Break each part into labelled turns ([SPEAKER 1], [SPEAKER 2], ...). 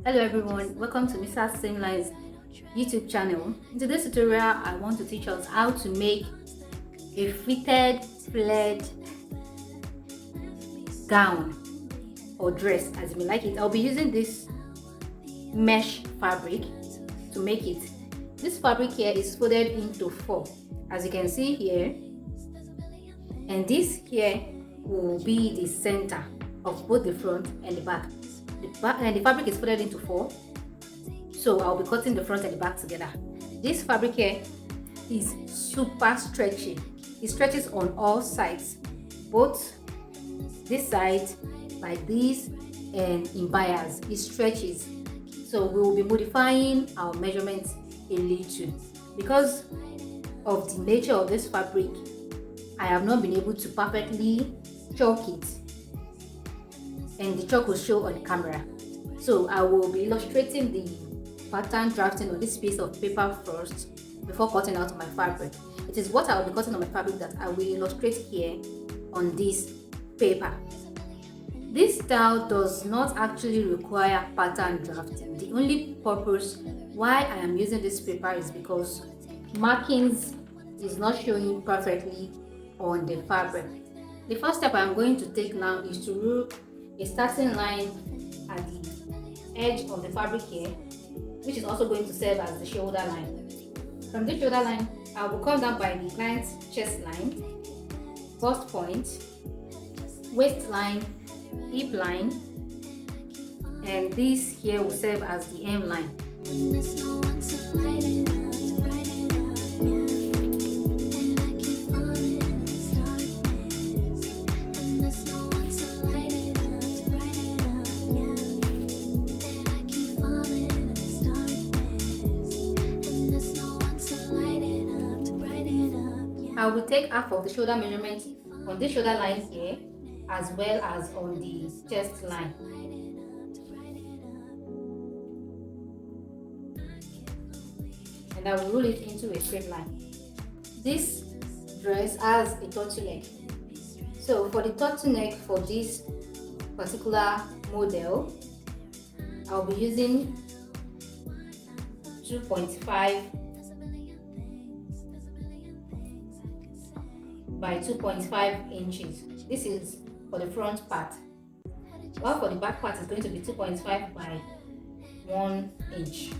[SPEAKER 1] Hello everyone, welcome to Mr. Simline's YouTube channel. In today's tutorial, I want to teach us how to make a fitted flared gown or dress, as you may like it. I'll be using this mesh fabric to make it. This fabric here is folded into 4, as you can see here, and this here will be the center of both the front and the back. The fabric is folded into 4, so I'll be cutting the front and the back together. This fabric here is super stretchy. It stretches on all sides, both this side like this and in bias. It stretches, so we will be modifying our measurements a little. Because of the nature of this fabric, I have not been able to perfectly chalk it, and the chalk will show on the camera. So I will be illustrating the pattern drafting on this piece of paper first before cutting out my fabric. It is what I will be cutting on my fabric that I will illustrate here on this paper. This style does not actually require pattern drafting. The only purpose why I am using this paper is because markings is not showing perfectly on the fabric. The first step I'm going to take now is to rule a starting line at the edge of the fabric here, which is also going to serve as the shoulder line. From this shoulder line, I will come down by the client's chest line, bust point, waistline, hip line, and this here will serve as the hem line. I will take half of the shoulder measurement on this shoulder line here, as well as on the chest line. And I will roll it into a straight line. This dress has a turtleneck. So for the turtleneck for this particular model, I'll be using 2.5 by 2.5 inches. This is for the front part, while for the back part is going to be 2.5 by 1 inch.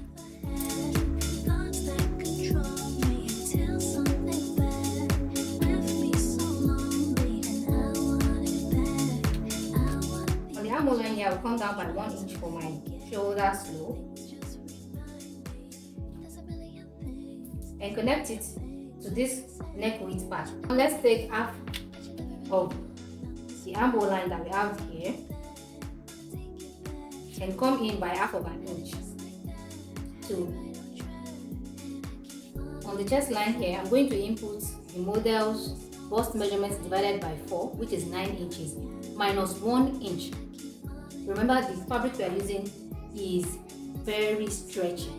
[SPEAKER 1] On the armhole line here, I will come down by 1 inch for my shoulder slope and connect it to this neck width part. Now let's take half of the armhole line that we have here and come in by half of an inch. So on the chest line here, I'm going to input the model's bust measurements divided by 4, which is 9 inches, minus 1 inch. Remember, the fabric we are using is very stretchy,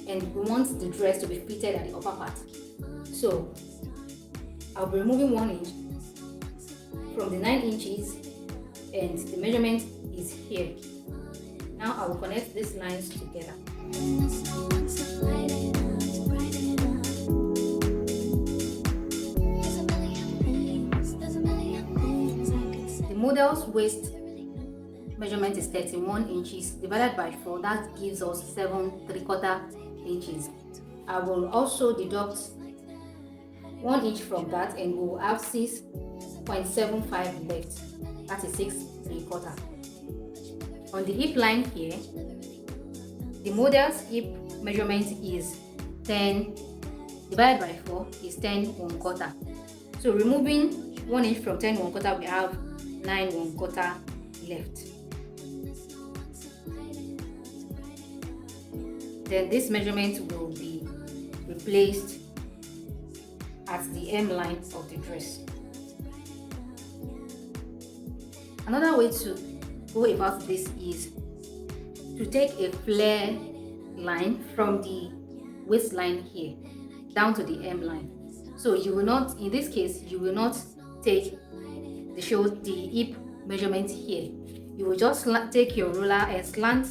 [SPEAKER 1] and we want the dress to be fitted at the upper part. So I'll be removing 1 inch from the 9 inches, and the measurement is here. Now I will connect these lines together. The model's waist measurement is 31 inches divided by 4. That gives us 7¾ inches. I will also deduct 1 inch from that, and we will have 6.75 left. That is 6¾ On the hip line here, the model's hip measurement is 10 divided by 4 is 10¼ So removing 1 inch from 10¼ we have 9¼ left. Then this measurement will be replaced at the hem line of the dress. Another way to go about this is to take a flare line from the waistline here down to the hem line. So you will not, in this case, you will not take the hip measurement here. You will just take your ruler and slant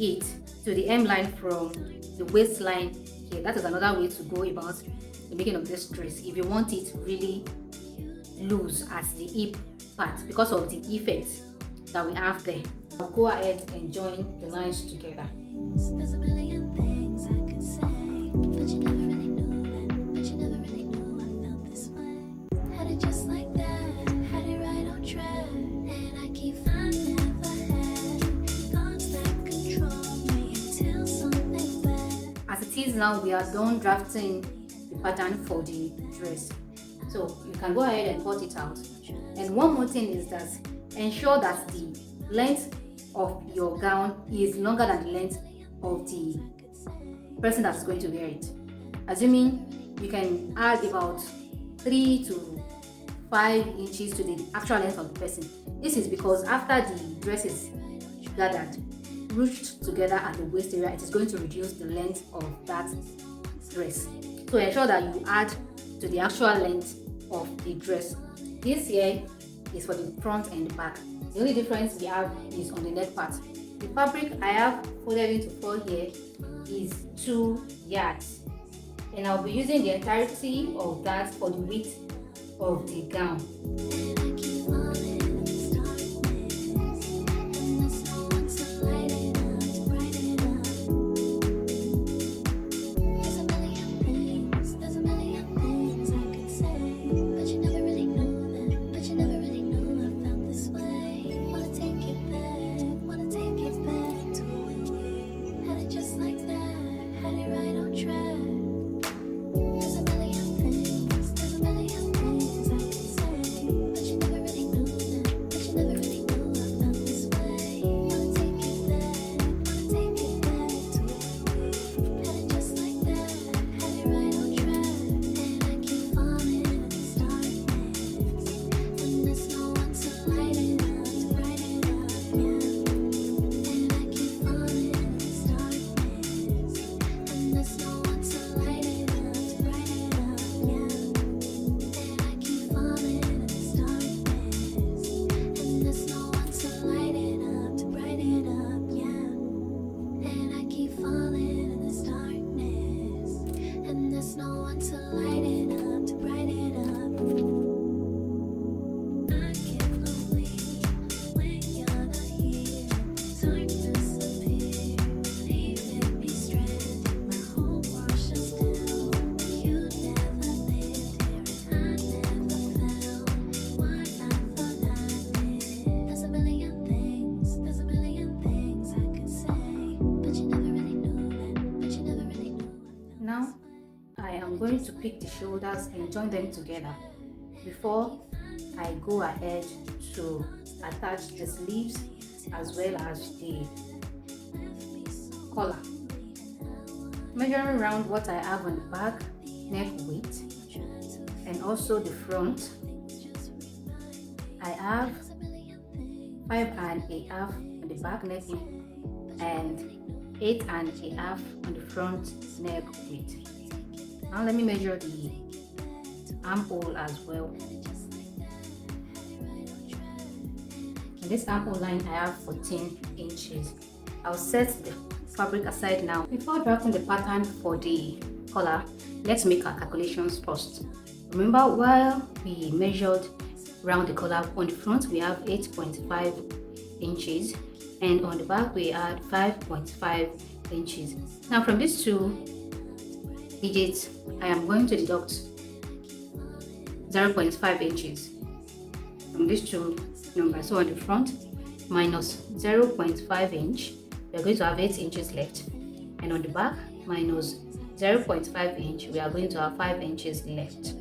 [SPEAKER 1] it to the hemline from the waistline here. That is another way to go about the making of this dress if you want it really loose at the hip part because of the effects that we have there. I'll go ahead and join the lines together.
[SPEAKER 2] There's a million things I could say, but you never really knew that, but you never really knew I felt this way. Had it just like that, had it right on track, and I keep finding never had thoughts that control me until something bad.
[SPEAKER 1] As it is now, we are done drafting the pattern for the dress. So you can go ahead and cut it out. And one more thing is that ensure that the length of your gown is longer than the length of the person that's going to wear it. Assuming you can add about 3 to 5 inches to the actual length of the person. This is because after the dress is gathered, ruched together at the waist area, it is going to reduce the length of that dress. So ensure that you add to the actual length of the dress. This here is for the front and the back. The only difference we have is on the neck part. The fabric I have folded into 4 here is 2 yards, and I'll be using the entirety of that for the width of the gown. Going to pick the shoulders and join them together before I go ahead to attach the sleeves as well as the collar. Measuring around what I have on the back neck width and also the front, I have 5.5 on the back neck width and 8.5 on the front neck width. Now let me measure the armhole as well. In this armhole line I have 14 inches. I'll set the fabric aside now. Before drafting the pattern for the collar, let's make our calculations first. Remember, while we measured round the collar, on the front we have 8.5 inches and on the back we add 5.5 inches. Now from these two digits, I am going to deduct 0.5 inches from these two numbers. So on the front, minus 0.5 inch, we are going to have 8 inches left, and on the back, minus 0.5 inch, we are going to have 5 inches left.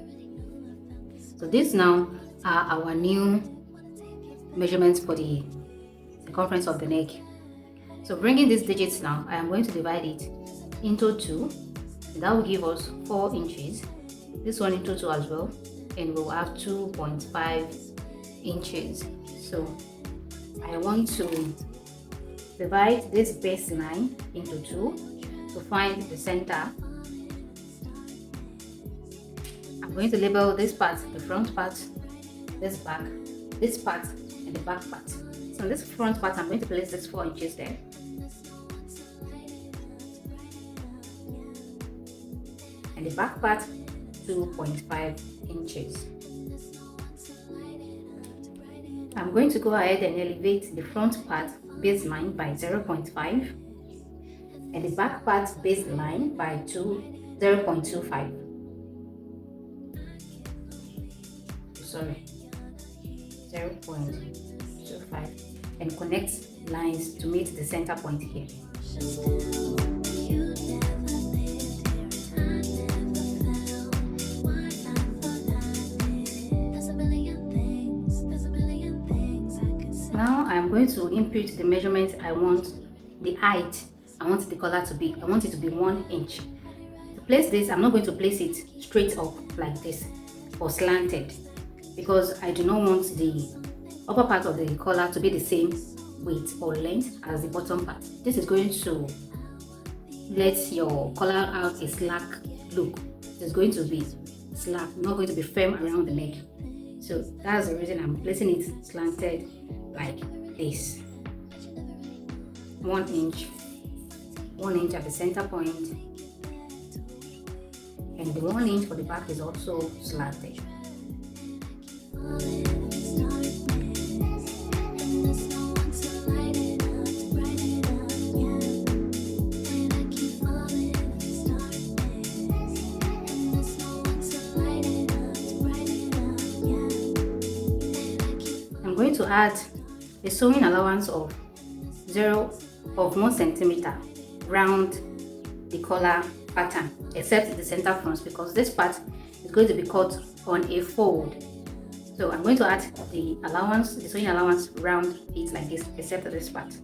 [SPEAKER 1] So these now are our new measurements for the circumference of the neck. So bringing these digits now, I am going to divide it into 2. That will give us 4 inches. This one into 2 as well, and we'll have 2.5 inches. So I want to divide this baseline into 2 to find the center. I'm going to label this part, the front part, this back, this part, and the back part. So in this front part, I'm going to place this 4 inches there. and the back part 2.5 inches. I'm going to go ahead and elevate the front part baseline by 0.5 and the back part baseline by 0.25. Sorry, 0.25, and connect lines to meet the center point here. Now I'm going to input the measurement I want, the height I want the collar to be. I want it to be 1 inch. To place this, I'm not going to place it straight up like this or slanted, because I do not want the upper part of the collar to be the same width or length as the bottom part. This is going to let your collar out a slack look. It's going to be slack, not going to be firm around the neck. So that's the reason I'm placing it slanted like this. 1 inch at the center point, and the 1 inch for the back is also slanted. I'm going to add a sewing allowance of 1 centimeter round the collar pattern, except the center front, because this part is going to be cut on a fold. So I'm going to add the allowance, the sewing allowance round it like this, except this part.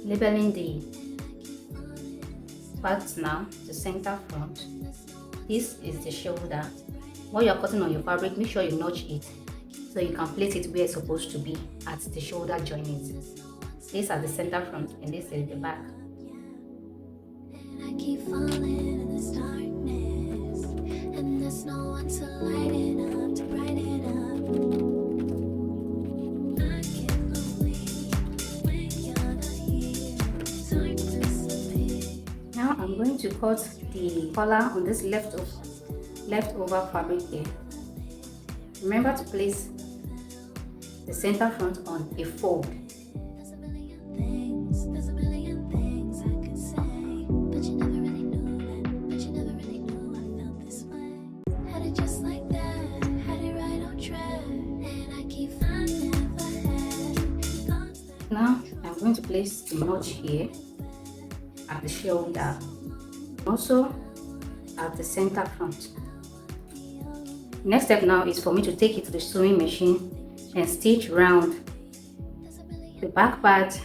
[SPEAKER 1] Labeling the parts now, the center front. This is the shoulder. While you're cutting on your fabric, make sure you notch it so you can place it where it's supposed to be at the shoulder joint. This is the center front and this is the back.
[SPEAKER 2] And I keep falling in this darkness, and there's no one to light it up, to brighten it up.
[SPEAKER 1] I'm going to cut the collar on this leftover fabric here. Remember to place the center front on a fold.
[SPEAKER 2] There's a million things I could say, but you never really knew that, but you never really knew I felt this way. Had it just like that, had it right on track, and I keep finding never had.
[SPEAKER 1] Now I'm going to place the notch here at the shoulder, also at the center front. Next step now is for me to take it to the sewing machine and stitch round the back part,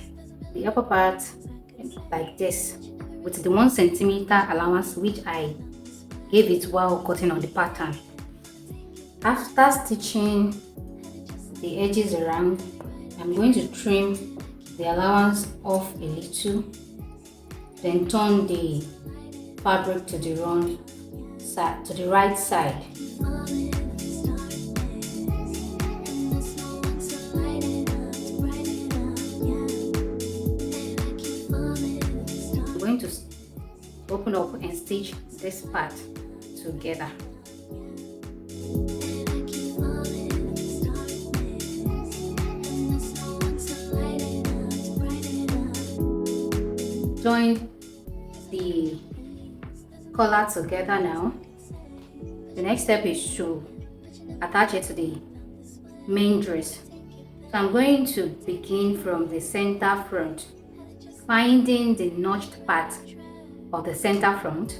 [SPEAKER 1] the upper part like this, with the 1 centimeter allowance which I gave it while cutting on the pattern. After stitching the edges around, I'm going to trim the allowance off a little, then turn the fabric to the wrong side, to the right side. I'm going to open up and stitch this part together. Join the collar together now. The next step is to attach it to the main dress. So I'm going to begin from the center front, finding the notched part of the center front.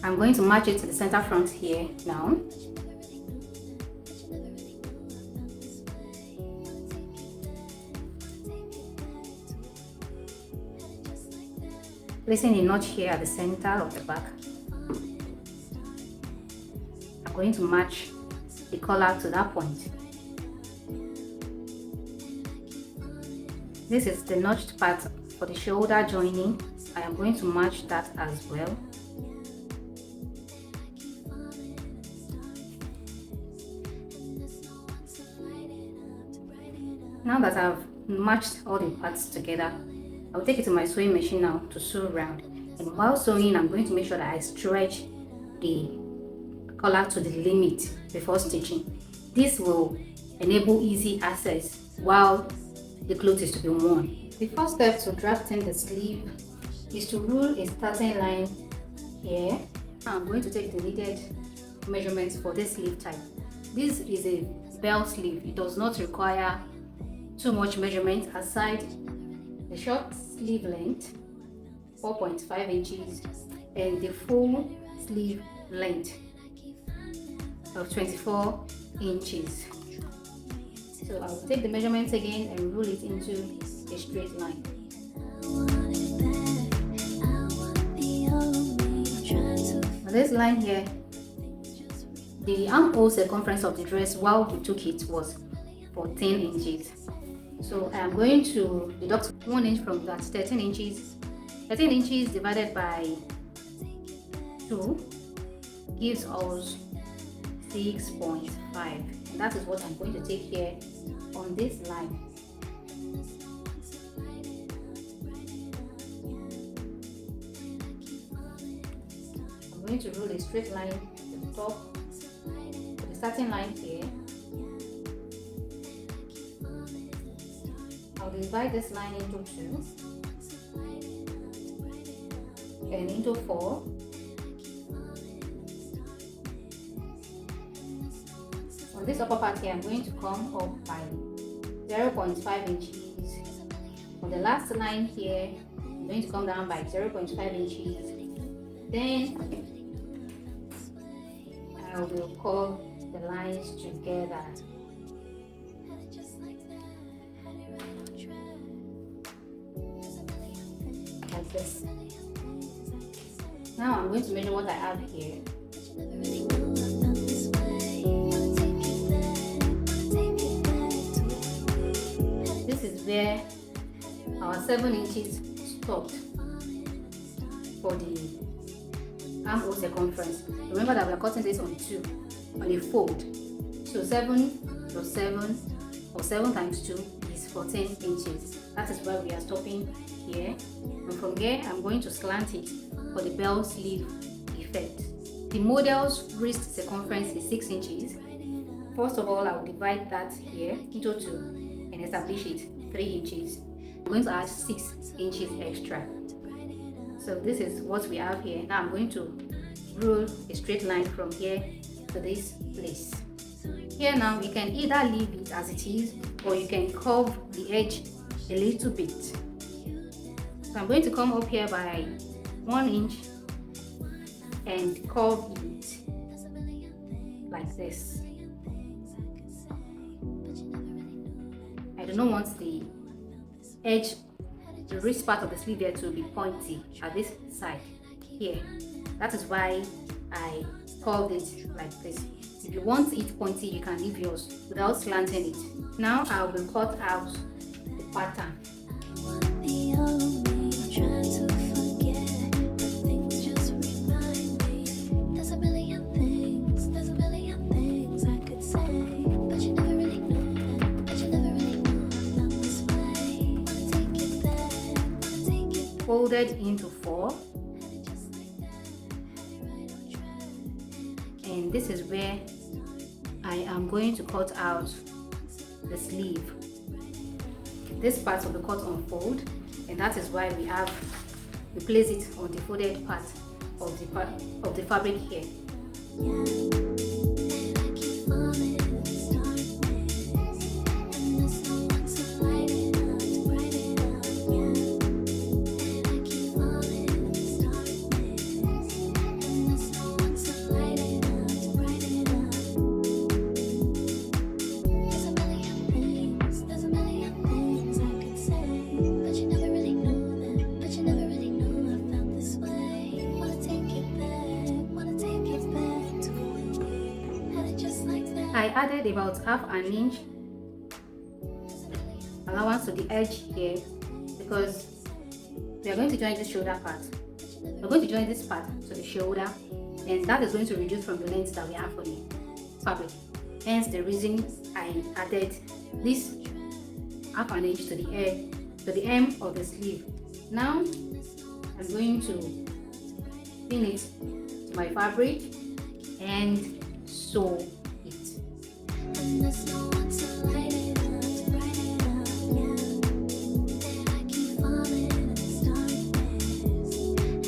[SPEAKER 1] I'm going to match it to the center front here now. placing a notch here at the center of the back. I'm going to match the collar to that point. This is the notched part for the shoulder joining. I am going to match that as well. Now that I've matched all the parts together, I'll take it to my sewing machine now to sew round. And while sewing, I'm going to make sure that I stretch the collar to the limit before stitching. This will enable easy access while the cloth is to be worn. The first step to drafting the sleeve is to rule a starting line here. I'm going to take the needed measurements for this sleeve type. This is a bell sleeve. It does not require too much measurement aside the short sleeve length 4.5 inches and the full sleeve length of 24 inches. So I'll take the measurements again and rule it into a straight line. Now this line here, the armhole circumference of the dress while we took it was 14 inches. So I am going to deduct 1 inch from that, 13 inches. 13 inches divided by 2 gives us 6.5. And that is what I'm going to take here on this line. I'm going to rule a straight line to the top, to the starting line here. I'll divide this line into 2 and into 4. On this upper part here, I'm going to come up by 0.5 inches. On the last line here, I'm going to come down by 0.5 inches. Then I will curve the lines together. Like this. Now I'm going to measure what I have here. This is where our 7 inches stopped for the armhole circumference. Remember that we are cutting this on a fold. So 7 plus 7 or 7 times 2 is 14 inches. That is where we are stopping here. And from here, I'm going to slant it for the bell sleeve effect. The model's wrist circumference is 6 inches. First of all, I will divide that here into 2 and establish it 3 inches. I'm going to add 6 inches extra. So this is what we have here. Now I'm going to rule a straight line from here to this place. Here now, we can either leave it as it is or you can curve the edge a little bit. So I'm going to come up here by 1 inch and curve it like this. I do not want the edge, the wrist part of the sleeve here to be pointy at this side here. That is why I curved it like this. If you want it pointy, you can leave yours without slanting it. Now I will cut out the pattern. Folded into 4, and this is where I am going to cut out the sleeve. This part will be cut on fold, and that is why we place it on the folded part of the fabric here.
[SPEAKER 2] Had it just like that.
[SPEAKER 1] I added about half an inch allowance to the edge here because we are going to join this shoulder part. We're going to join this part to the shoulder, and that is going to reduce from the length that we have for the fabric. Hence the reason I added this half an inch to the edge, to the hem of the sleeve. Now I'm going to pin it to my fabric and sew it.
[SPEAKER 2] And there's no one to light it up, to bright it up, yeah. And I keep falling in this darkness.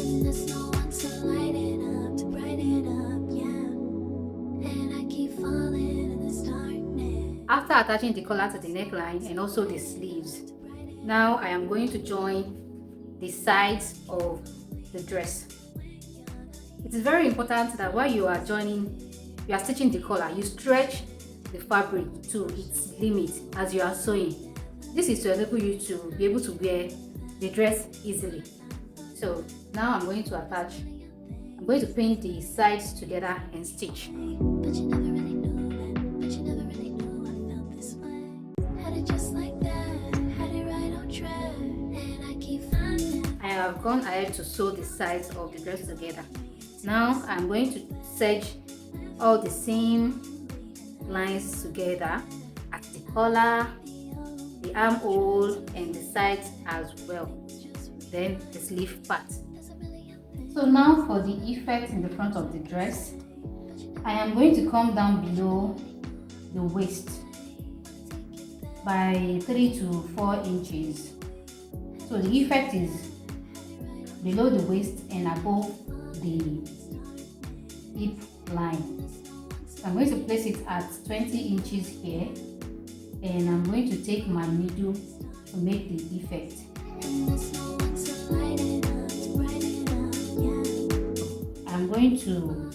[SPEAKER 2] And there's no one to light it up, to bright it up, yeah. And I keep falling in this darkness.
[SPEAKER 1] After attaching the collar to the neckline and also the sleeves, now I am going to join the sides of the dress. It is very important that while you are stitching the collar, you stretch the fabric to its limit as you are sewing. This is to enable you to be able to wear the dress easily. So now I'm going to pin the sides together and stitch.
[SPEAKER 2] But you never really knew that, but you never really knew I felt this way. Had it just like that, had it right on track. And I keep finding.
[SPEAKER 1] I have gone ahead to sew the sides of the dress together. Now I'm going to serge all the same lines together at the collar, the armhole, and the sides as well. Then the sleeve part. So now for the effect in the front of the dress, I am going to come down below the waist by 3 to 4 inches. So the effect is below the waist and above the hip line. So I'm going to place it at 20 inches here, and I'm going to take my needle to make the effect. I'm going to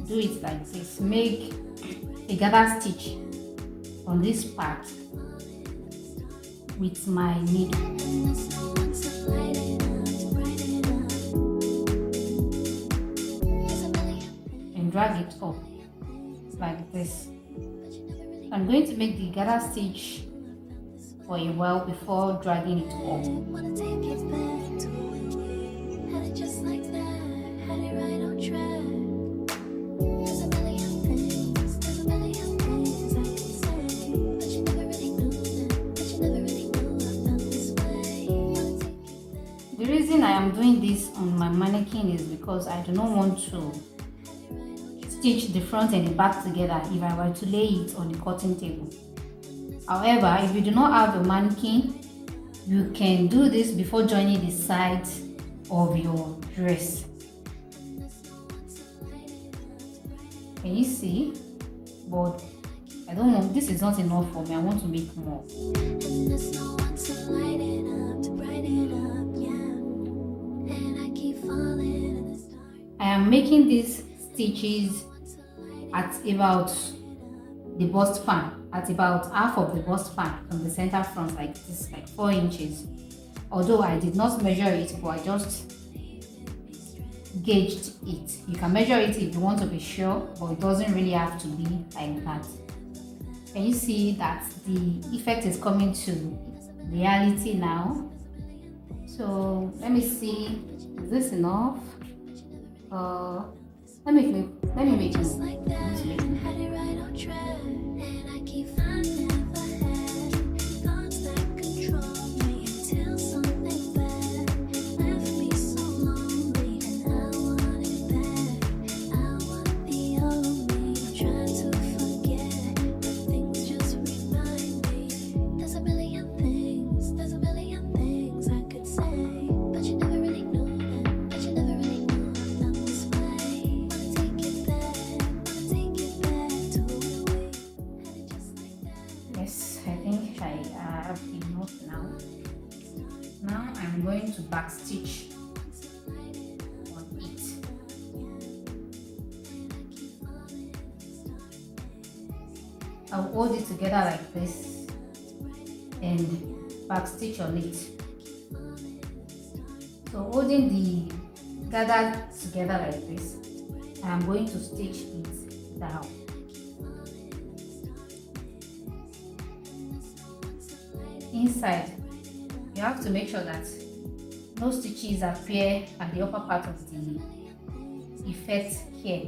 [SPEAKER 1] do it like this. Make a gather stitch on this part with my needle. And drag it up like this. I'm going to make the gather stitch for a while before dragging it up. The reason I am doing this on my mannequin is because I do not want to stitch the front and the back together if I were to lay it on the cutting table. However, if you do not have a mannequin, you can do this before joining the sides of your dress. Can you see? But I don't want, this is not enough for me. I want to make more. I am making these stitches at about the bust fan, at about half of the bust fan from the center front, like this, like 4 inches. Although I did not measure it, but I just gauged it. You can measure it if you want to be sure, but it doesn't really have to be like that. Can you see that the effect is coming to reality now? So let me see, is this enough? Let me make it. Now I'm going to back stitch on it. I'll hold it together like this and back stitch on it. So holding the gather together like this, I'm going to stitch it down. Inside, you have to make sure that no stitches appear at the upper part of the effect here.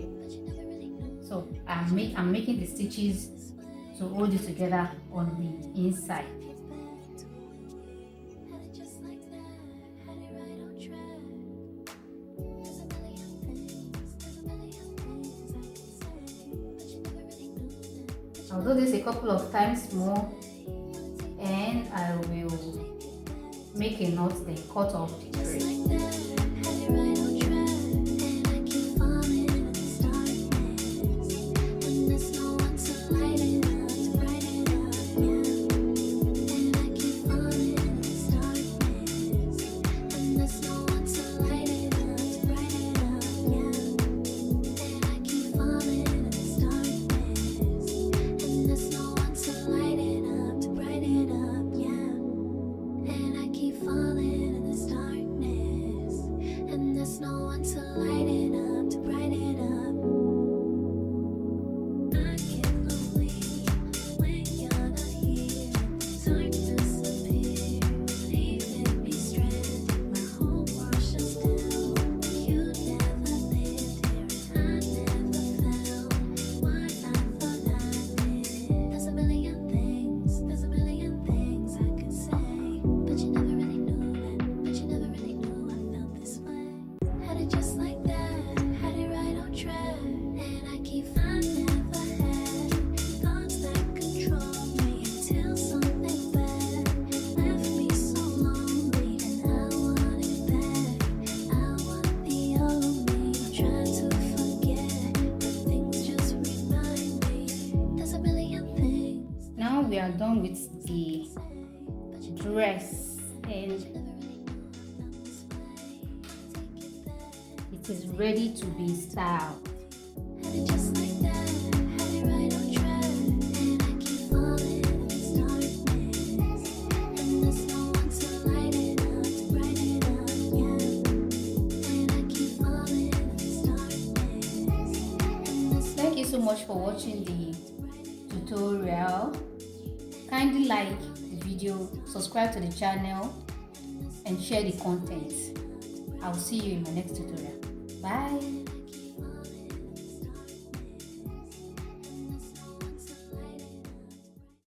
[SPEAKER 1] So I'm making the stitches to hold it together on the inside. I'll do this a couple of times more, and I will make a knot, then cut off the thread. We are done with the dress, and it is ready to be styled. Thank you so much for watching the tutorial. Kindly like the video, subscribe to the channel, and share the content. I'll see you in my next tutorial. Bye.